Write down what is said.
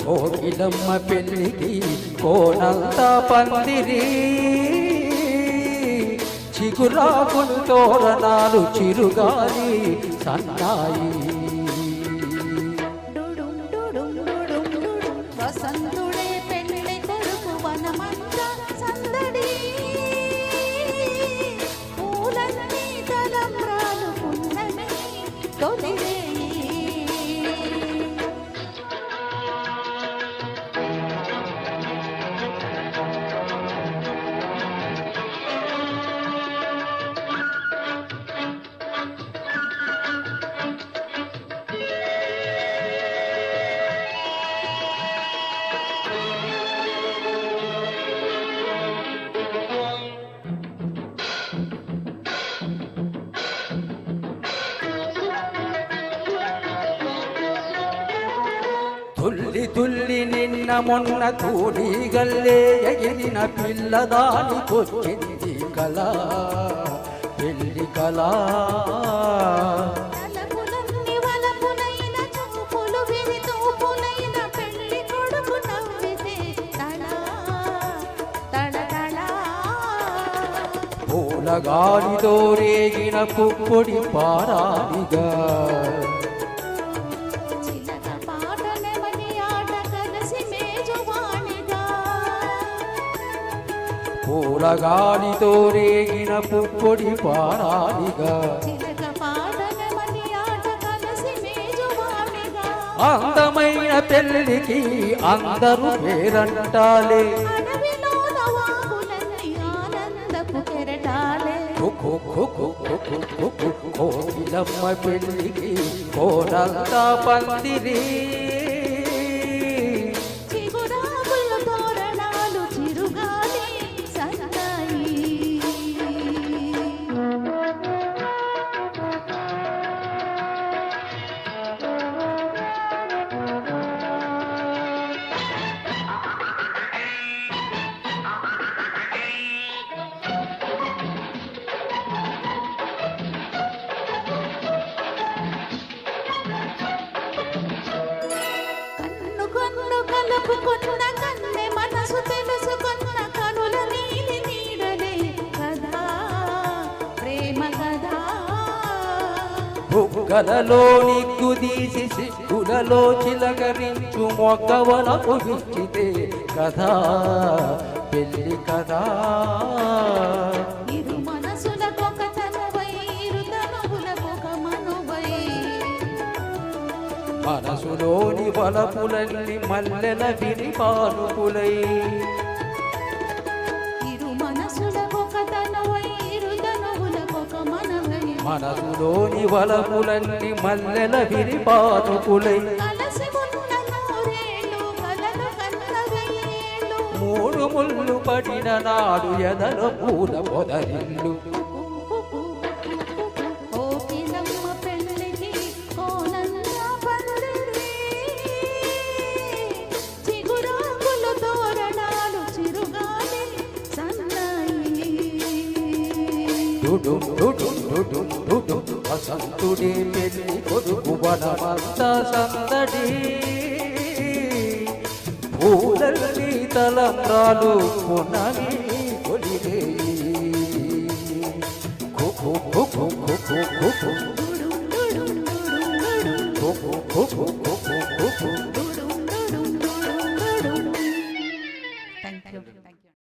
కోకిలమ్మ పెళ్ళికి కోనంతా పందిరి చిగురాకులు తోరణాలు చిరుగాలి సన్నాయి వసంతుడే పెళ్ళి కొడుకు వనమంతా సందడి పూలన్నీ తలంబ్రాలు పున్నమి తొలిరే తుల్లి తుల్లి నిన్న మొన్న తూడిగల్లే ఎగిరిన పిల్లదానికొచ్చింది కళ పెళ్లి కళ పూలగాలితో రేగిన పుప్పొడి పారాలిగా పూలగాలితో రేగిన పుప్పొడి పారాలిగా అందమైన పెళ్ళికి అందరూ పేరంటాలే కోకిలమ్మ పెళ్ళికి కోనంతా పందిరి కలుపుకున్న కన్నె మనసు తెలుసుకున్న కనుల నీలి నీడలే కదా ప్రేమ కదా బుగ్గలలో నిగ్గుదీసి సిగ్గులలో చిలకరించు మొగ్గవలకు విచ్చితే కదా పెళ్ళి కదా ఇరు మనసులకొక తనువై ఇరు తనువులకొక మనువై మనసులోని వలపులన్నీ మల్లెల విరిపానుకులై ఇరు మనసులకొక తనువై ఇరు తనువులకొక మనవై మనసులోని వలపులన్నీ మల్లెల విరిపానుకులై కలసి ఉన్న నూరేళ్ళు కలలు కన్నవేళ్ళు మూడు ముళ్ళు పడిన నాడు ఎదల పూల పొదరిల్లు కోకిలమ్మ పెళ్ళికి కోనంతా పందిరి చిగురాకులు తోరణాలు చిరుగాలి సన్నాయి వసంతుడే పెళ్లి కొడుకు వనమంతా సందడి పూలల్లి తలంబ్రాలు పునమి కొలిరే కుకు కుకు కుకు కుకు కుకు కుకు కుకు కుకు